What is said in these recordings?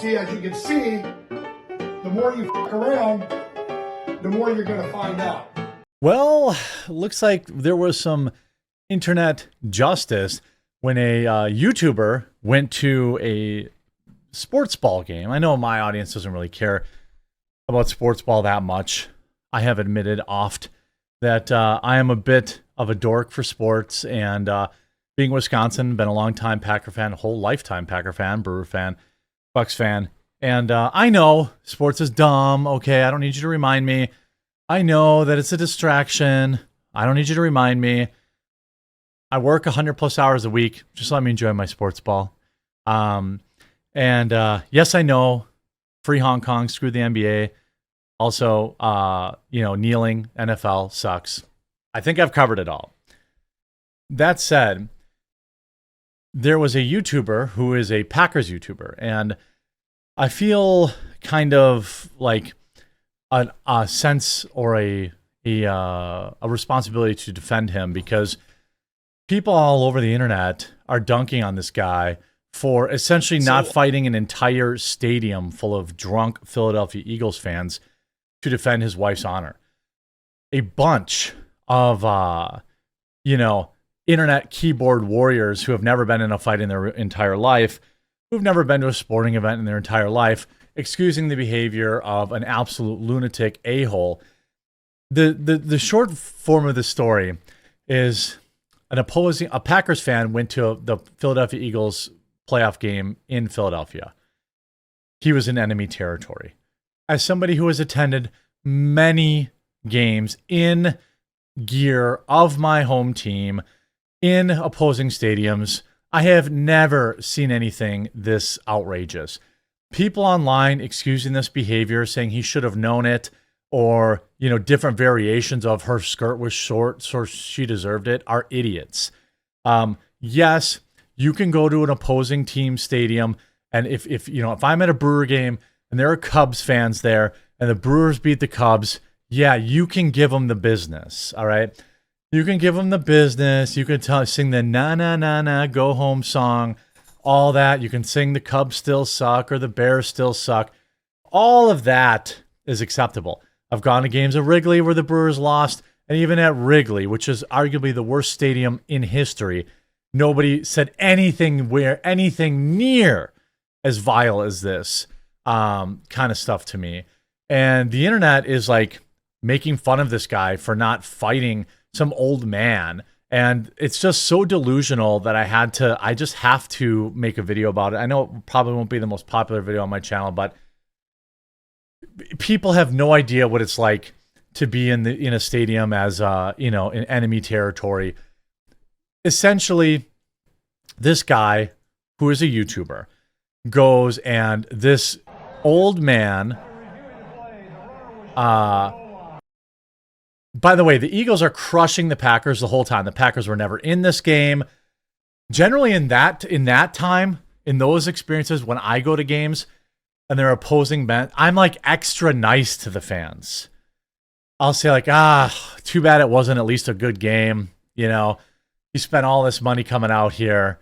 See, as you can see, the more you fuck around, the more you're going to find out. Well, looks like there was some internet justice when a YouTuber went to a sports ball game. I know my audience doesn't really care about sports ball that much. I have admitted oft that I am a bit of a dork for sports, and being Wisconsin, been a long time Packer fan, whole lifetime Packer fan, Brewer fan, Bucks fan. And I know sports is dumb. Okay, I don't need you to remind me. I know that it's a distraction. I don't need you to remind me. I work 100 plus hours a week. Just let me enjoy my sports ball. Yes, I know. Free Hong Kong, screw the NBA. Also, kneeling NFL sucks. I think I've covered it all. That said, there was a YouTuber who is a Packers YouTuber, and I feel kind of like a sense or a responsibility to defend him, because people all over the internet are dunking on this guy for essentially not fighting an entire stadium full of drunk Philadelphia Eagles fans to defend his wife's honor. A bunch of, internet keyboard warriors who have never been in a fight in their entire life, who've never been to a sporting event in their entire life, excusing the behavior of an absolute lunatic a-hole. The short form of the story is a Packers fan went to the Philadelphia Eagles playoff game in Philadelphia. He was in enemy territory. As somebody who has attended many games in gear of my home team in opposing stadiums, I have never seen anything this outrageous. People online excusing this behavior, saying he should have known it, or, different variations of her skirt was short, so she deserved it, are idiots. Yes, you can go to an opposing team stadium, and if I'm at a Brewer game and there are Cubs fans there and the Brewers beat the Cubs, yeah, you can give them the business, all right? You can give them the business. You can sing the na na na na go home song, all that. You can sing the Cubs still suck or the Bears still suck. All of that is acceptable. I've gone to games at Wrigley where the Brewers lost, and even at Wrigley, which is arguably the worst stadium in history, nobody said anything near as vile as this kind of stuff to me. And the internet is like making fun of this guy for not fighting some old man. And it's just so delusional that I just have to make a video about it. I know it probably won't be the most popular video on my channel, but people have no idea what it's like to be in a stadium as in enemy territory. Essentially, this guy, who is a YouTuber, goes and this old man, by the way, the Eagles are crushing the Packers the whole time. The Packers were never in this game. Generally, in that time, in those experiences, when I go to games and they're opposing band, I'm like extra nice to the fans. I'll say like, too bad it wasn't at least a good game. You spent all this money coming out here.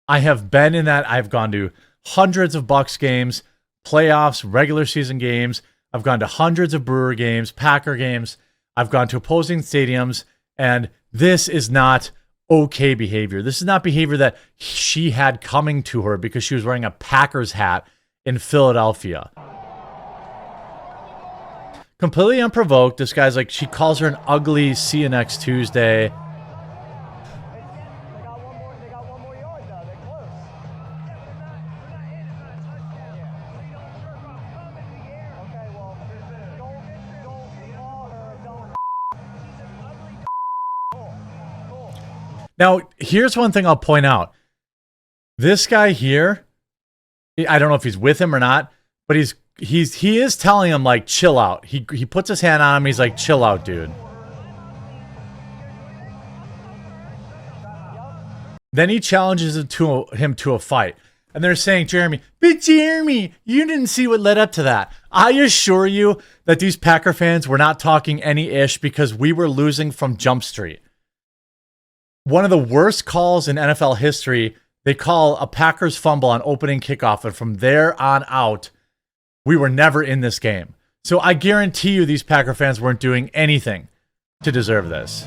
I have been in that. I've gone to hundreds of Bucks games, playoffs, regular season games. I've gone to hundreds of Brewer games, Packer games. I've gone to opposing stadiums, and this is not okay behavior. This is not behavior that she had coming to her because she was wearing a Packers hat in Philadelphia. Completely unprovoked. This guy's like, she calls her an ugly, see you next Tuesday. Now, here's one thing I'll point out. This guy here, I don't know if he's with him or not, but he is telling him, like, chill out. He puts his hand on him. He's like, chill out, dude. Then he challenges him to a fight. And they're saying, Jeremy, but Jeremy, you didn't see what led up to that. I assure you that these Packer fans were not talking any ish because we were losing from Jump Street. One of the worst calls in NFL history They call a Packers fumble on opening kickoff, and from there on out, we were never in this game. So I guarantee you these Packer fans weren't doing anything to deserve this.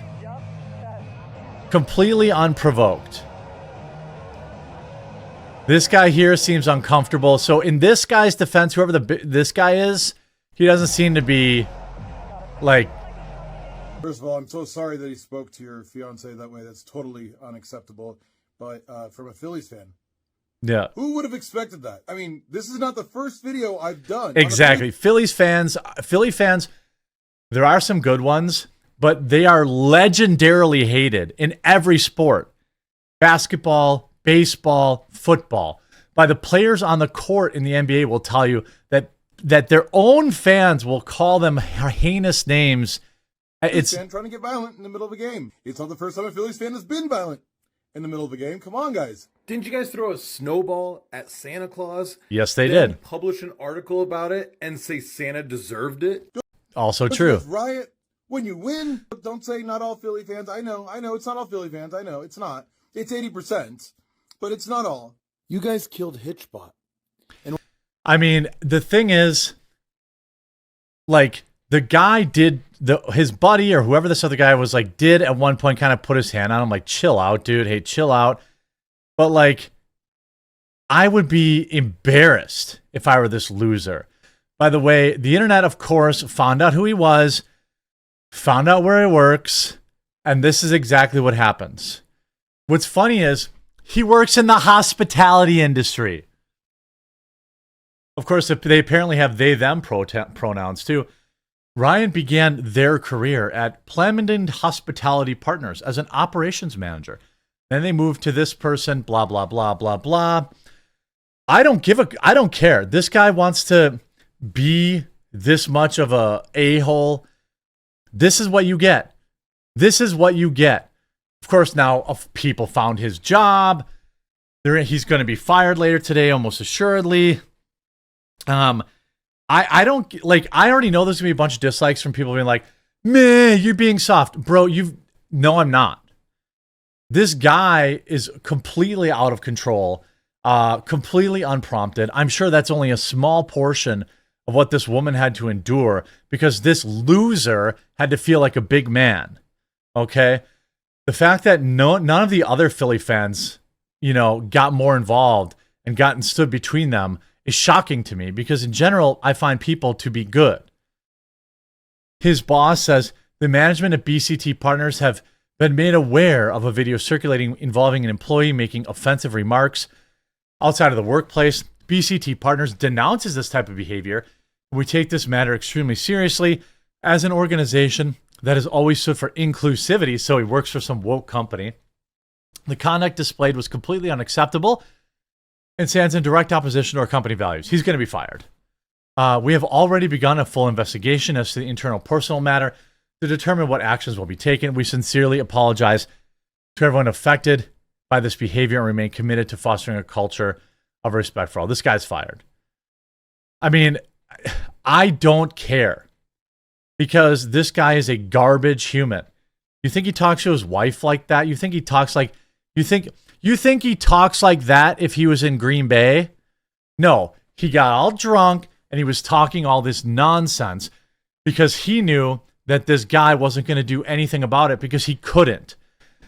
Completely unprovoked. This guy here seems uncomfortable. So in this guy's defense, whoever this guy is, he doesn't seem to be like... First of all, I'm so sorry that he spoke to your fiance that way. That's totally unacceptable. But from a Phillies fan, yeah, who would have expected that? I mean, this is not the first video I've done. Exactly. Philly fans, there are some good ones, but they are legendarily hated in every sport. Basketball, baseball, football. By the players on the court in the NBA will tell you that their own fans will call them heinous names. It's fan trying to get violent in the middle of a game. It's not the first time a Phillies fan has been violent in the middle of a game. Come on, guys. Didn't you guys throw a snowball at Santa Claus? Yes, they then did. Publish an article about it and say Santa deserved it? Also true. Riot. When you win, don't say not all Philly fans. I know it's not all Philly fans. I know it's not. It's 80%, but it's not all. You guys killed Hitchbot. I mean, the thing is, like, the guy did, his buddy or whoever this other guy was, like, did at one point kind of put his hand on him, like, chill out, dude. Hey, chill out. But, like, I would be embarrassed if I were this loser. By the way, the internet, of course, found out who he was, found out where he works, and this is exactly what happens. What's funny is he works in the hospitality industry. Of course, they apparently have they, them pronouns too. Ryan began their career at Plamondon Hospitality Partners as an operations manager. Then they moved to this person, blah, blah, blah, blah, blah. I don't care. This guy wants to be this much of a a-hole. This is what you get. This is what you get. Of course, now people found his job. He's going to be fired later today, almost assuredly. I don't like. I already know there's gonna be a bunch of dislikes from people being like, "Meh, you're being soft, bro." No, I'm not. This guy is completely out of control, completely unprompted. I'm sure that's only a small portion of what this woman had to endure because this loser had to feel like a big man. Okay, the fact that none of the other Philly fans, got more involved and stood between them is shocking to me because in general, I find people to be good. His boss says the management at BCT Partners have been made aware of a video circulating involving an employee making offensive remarks outside of the workplace. BCT Partners denounces this type of behavior. We take this matter extremely seriously as an organization that has always stood for inclusivity, so he works for some woke company. The conduct displayed was completely unacceptable and stands in direct opposition to our company values. He's going to be fired. We have already begun a full investigation as to the internal personal matter to determine what actions will be taken. We sincerely apologize to everyone affected by this behavior and remain committed to fostering a culture of respect for all. This guy's fired. I mean, I don't care because this guy is a garbage human. You think he talks to his wife like that? You think he talks like... You think he talks like that if he was in Green Bay? No, he got all drunk and he was talking all this nonsense because he knew that this guy wasn't going to do anything about it because he couldn't.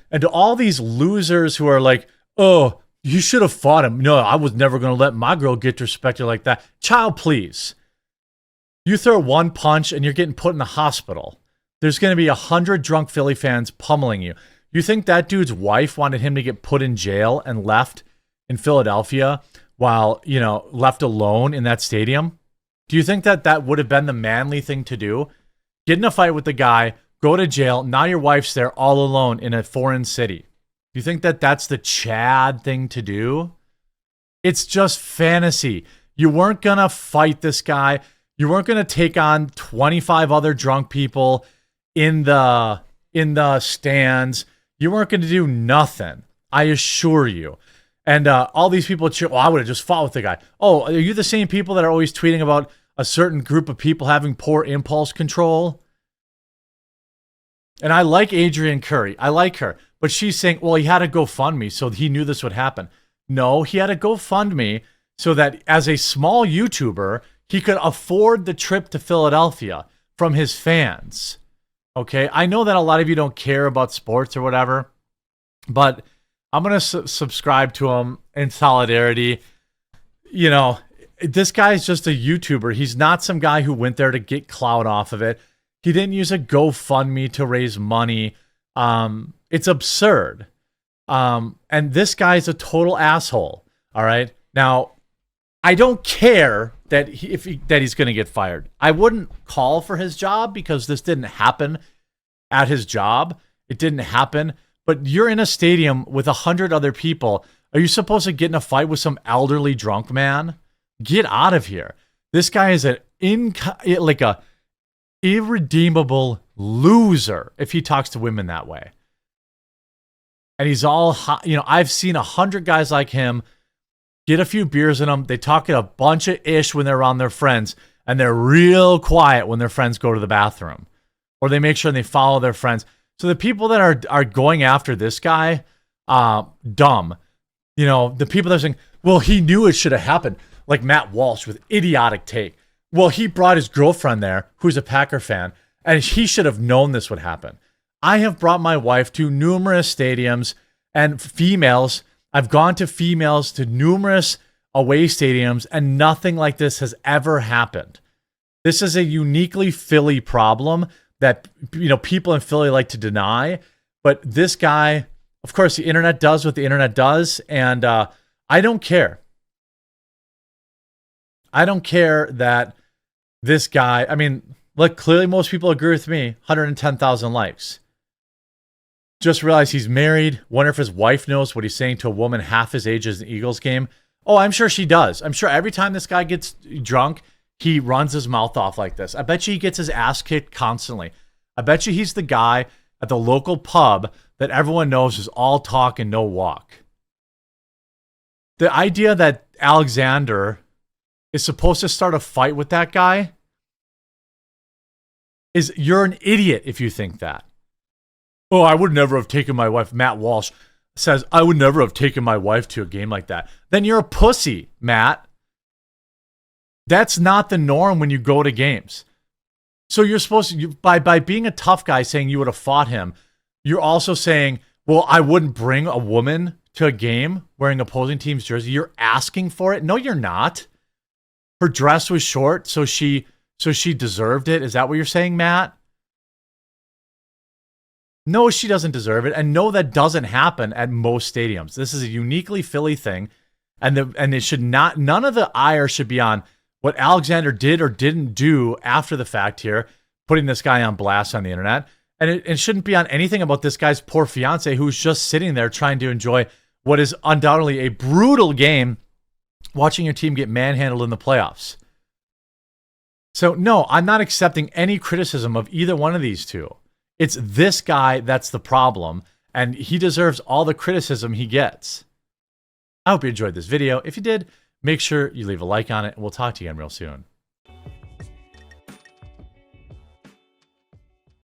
And to all these losers who are like, oh, you should have fought him. No, I was never going to let my girl get disrespected like that. Child, please. You throw one punch and you're getting put in the hospital. There's going to be 100 drunk Philly fans pummeling you. You think that dude's wife wanted him to get put in jail and left in Philadelphia while, left alone in that stadium? Do you think that would have been the manly thing to do? Get in a fight with the guy, go to jail, now your wife's there all alone in a foreign city. Do you think that's the Chad thing to do? It's just fantasy. You weren't going to fight this guy. You weren't going to take on 25 other drunk people in the stands. You weren't going to do nothing, I assure you. And all these people cheer, I would have just fought with the guy. Oh, are you the same people that are always tweeting about a certain group of people having poor impulse control? And I like Adrienne Curry. I like her. But she's saying, well, he had a GoFundMe, so he knew this would happen. No, he had a GoFundMe so that as a small YouTuber, he could afford the trip to Philadelphia from his fans. Okay, I know that a lot of you don't care about sports or whatever, but I'm going to subscribe to him in solidarity. You know, this guy's just a YouTuber. He's not some guy who went there to get clout off of it. He didn't use a GoFundMe to raise money. It's absurd. And this guy's a total asshole. All right. Now, I don't care that he's going to get fired. I wouldn't call for his job because this didn't happen at his job. It didn't happen. But you're in a stadium with 100 other people. Are you supposed to get in a fight with some elderly drunk man? Get out of here. This guy is a irredeemable loser if he talks to women that way. And he's all hot. You know, I've seen 100 guys like him get a few beers in them. They talk a bunch of ish when they're around their friends, and they're real quiet when their friends go to the bathroom, or they make sure they follow their friends. So the people that are going after this guy, dumb. You know, the people that are saying, well, he knew it should have happened, like Matt Walsh with idiotic take. Well, he brought his girlfriend there, who's a Packer fan, and he should have known this would happen. I have brought my wife to numerous stadiums and females. I've gone to females to numerous away stadiums, and nothing like this has ever happened. This is a uniquely Philly problem that, you know, people in Philly like to deny. But this guy, of course, the internet does what the internet does, and I don't care. I don't care that this guy, I mean, look, clearly most people agree with me. 110,000 likes. Just realized he's married. Wonder if his wife knows what he's saying to a woman half his age as an Eagles game. Oh, I'm sure she does. I'm sure every time this guy gets drunk, he runs his mouth off like this. I bet you he gets his ass kicked constantly. I bet you he's the guy at the local pub that everyone knows is all talk and no walk. The idea that Alexander is supposed to start a fight with that guy is, you're an idiot if you think that. Oh, I would never have taken my wife. Matt Walsh says, I would never have taken my wife to a game like that. Then you're a pussy, Matt. That's not the norm when you go to games. So you're supposed to, by being a tough guy saying you would have fought him, you're also saying, well, I wouldn't bring a woman to a game wearing opposing team's jersey. You're asking for it. No, you're not. Her dress was short, so she deserved it. Is that what you're saying, Matt? No, she doesn't deserve it. And no, that doesn't happen at most stadiums. This is a uniquely Philly thing. And it should not, none of the ire should be on what Alexander did or didn't do after the fact here, putting this guy on blast on the internet. And it shouldn't be on anything about this guy's poor fiance who's just sitting there trying to enjoy what is undoubtedly a brutal game, watching your team get manhandled in the playoffs. So no, I'm not accepting any criticism of either one of these two. It's this guy that's the problem, and he deserves all the criticism he gets. I hope you enjoyed this video. If you did, make sure you leave a like on it, and we'll talk to you again real soon.